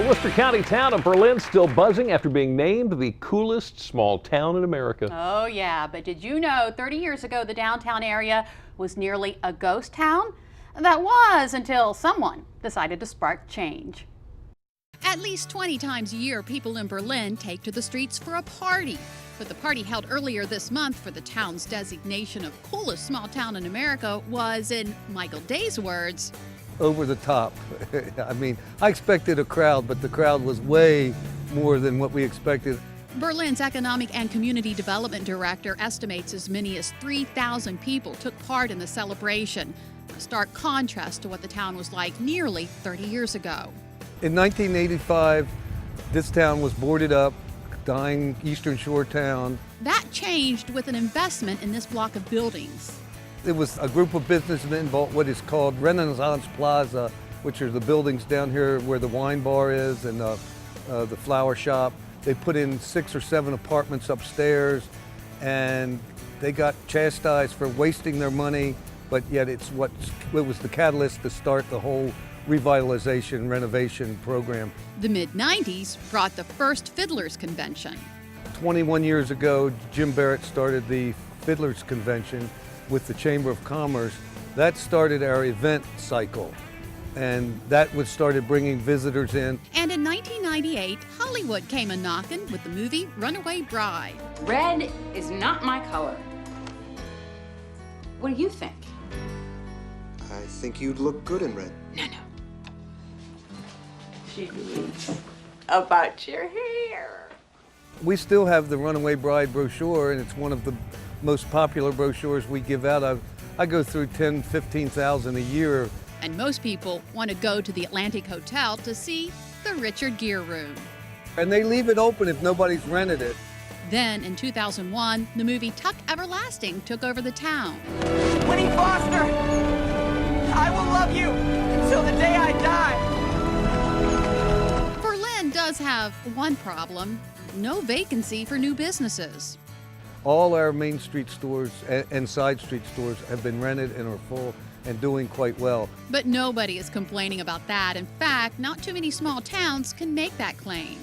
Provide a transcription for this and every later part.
The Worcester County town of Berlin still buzzing after being named the coolest small town in America. Oh yeah, but did you know 30 years ago the downtown area was nearly a ghost town? That was until someone decided to spark change. At least 20 times a year, people in Berlin take to the streets for a party. But the party held earlier this month for the town's designation of coolest small town in America was, in Michael Day's words, over the top. I mean, I expected a crowd, but the crowd was way more than what we expected. Berlin's Economic and Community Development Director estimates as many as 3,000 people took part in the celebration, a stark contrast to what the town was like nearly 30 years ago. In 1985, this town was boarded up, dying Eastern Shore town. That changed with an investment in this block of buildings. It was a group of businessmen bought what is called Renaissance Plaza, which are the buildings down here where the wine bar is and the flower shop. They put in 6 or 7 apartments upstairs, and they got chastised for wasting their money, but yet it was the catalyst to start the whole revitalization, renovation program. The mid-90s brought the first Fiddlers Convention. 21 years ago, Jim Barrett started the Fiddlers Convention with the Chamber of Commerce. That started our event cycle, and that started bringing visitors in. And in 1998, Hollywood came a-knocking with the movie Runaway Bride. Red is not my color. What do you think? I think you'd look good in red. No. She means about your hair. We still have the Runaway Bride brochure, and it's one of the most popular brochures we give out. I go through 10, 15,000 a year. And most people want to go to the Atlantic Hotel to see the Richard Gere Room. And they leave it open if nobody's rented it. Then in 2001, the movie Tuck Everlasting took over the town. Winnie Foster, I will love you until the day I die. Berlin does have one problem: no vacancy for new businesses. All our main street stores and side street stores have been rented and are full and doing quite well. But nobody is complaining about that. In fact, not too many small towns can make that claim.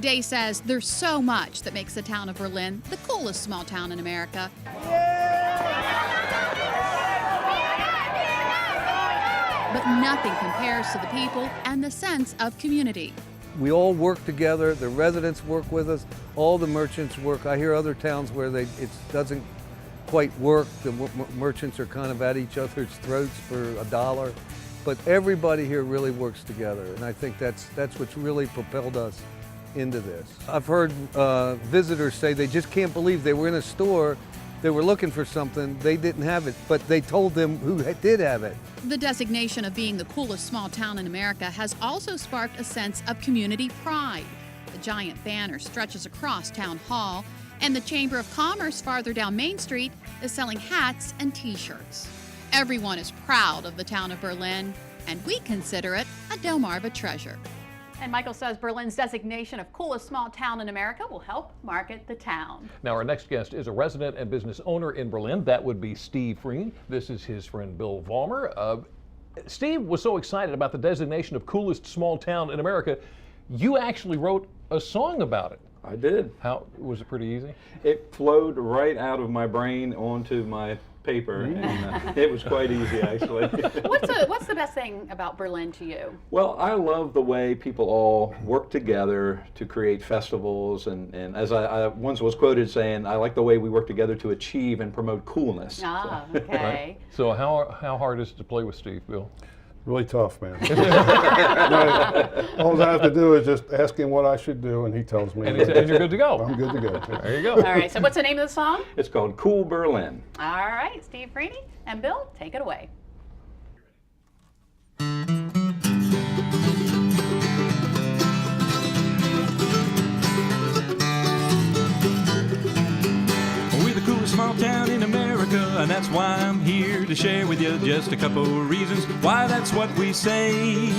Day says there's so much that makes the town of Berlin the coolest small town in America. But nothing compares to the people and the sense of community. We all work together, the residents work with us, all the merchants work. I hear other towns where it doesn't quite work, the merchants are kind of at each other's throats for $1. But everybody here really works together, and I think that's what's really propelled us into this. I've heard visitors say they just can't believe they were in a store, they were looking for something, they didn't have it, but they told them who did have it. The designation of being the coolest small town in America has also sparked a sense of community pride. The giant banner stretches across Town Hall, and the Chamber of Commerce farther down Main Street is selling hats and t-shirts. Everyone is proud of the town of Berlin, and we consider it a Delmarva treasure. And Michael says Berlin's designation of coolest small town in America will help market the town. Now our next guest is a resident and business owner in Berlin. That would be Steve Frene. This is his friend Bill Vollmer. Steve was so excited about the designation of coolest small town in America, you actually wrote a song about it. I did. How was it? Pretty easy? It flowed right out of my brain onto my paper, and it was quite easy, actually. What's the best thing about Berlin to you? Well, I love the way people all work together to create festivals, and as I once was quoted saying, I like the way we work together to achieve and promote coolness. Ah, so. okay. Right. So how hard is it to play with Steve, Bill? Really tough, man. All I have to do is just ask him what I should do, and he tells me. And you're good to go. I'm good to go. There you go. All right, so what's the name of the song? It's called Cool Berlin. All right, Steve Frene and Bill, take it away. We're the coolest small town in America, and that's why I'm here to share with you just a couple reasons why that's what we say.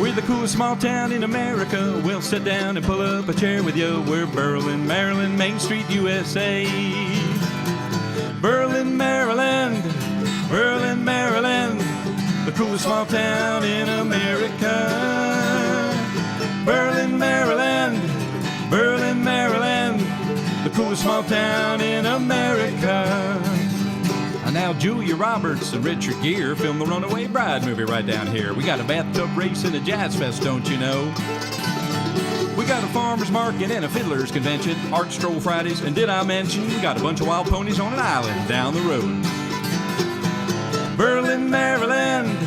We're the coolest small town in America. We'll sit down and pull up a chair with you. We're Berlin, Maryland, Main Street, USA. Berlin, Maryland, Berlin, Maryland, the coolest small town in America. town in America. And now Julia Roberts and Richard Gere filmed the Runaway Bride movie right down here. We got a bathtub race and a jazz fest, don't you know? We got a farmer's market and a fiddler's convention, art stroll Fridays, and did I mention we got a bunch of wild ponies on an island down the road. Berlin, Maryland,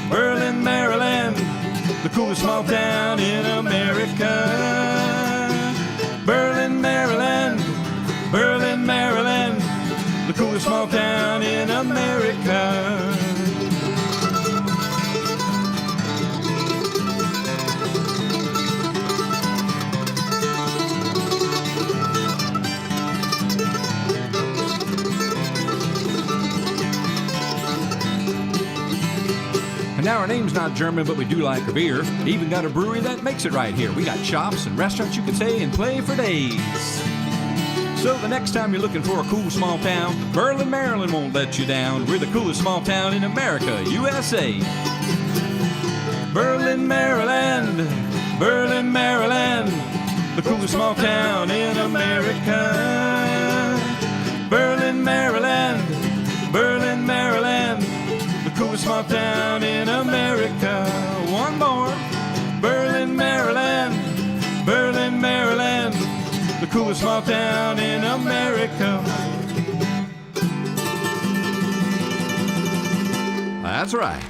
Berlin, Maryland, the coolest small town in America. Berlin, Maryland, Berlin, Maryland, the coolest small town in America. Now our name's not German, but we do like our beer. Even got a brewery that makes it right here. We got shops and restaurants you can stay and play for days. So the next time you're looking for a cool small town, Berlin, Maryland won't let you down. We're the coolest small town in America, USA. Berlin, Maryland, Berlin, Maryland, the coolest small town in America. Berlin, Maryland, Berlin, Maryland, the coolest small town in America. One more. Berlin, Maryland, Berlin, Maryland, the coolest small town in America. That's right.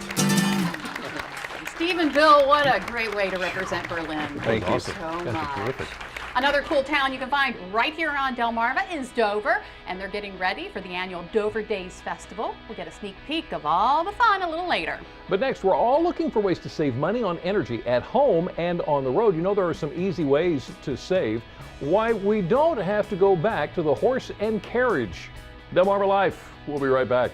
Steve and Bill, what a great way to represent Berlin. Thank you so That's much. terrific. Another cool town you can find right here on Delmarva is Dover, and they're getting ready for the annual Dover Days Festival. We'll get a sneak peek of all the fun a little later. But next, we're all looking for ways to save money on energy at home and on the road. You know, there are some easy ways to save. Why we don't have to go back to the horse and carriage. Delmarva Life. We'll be right back.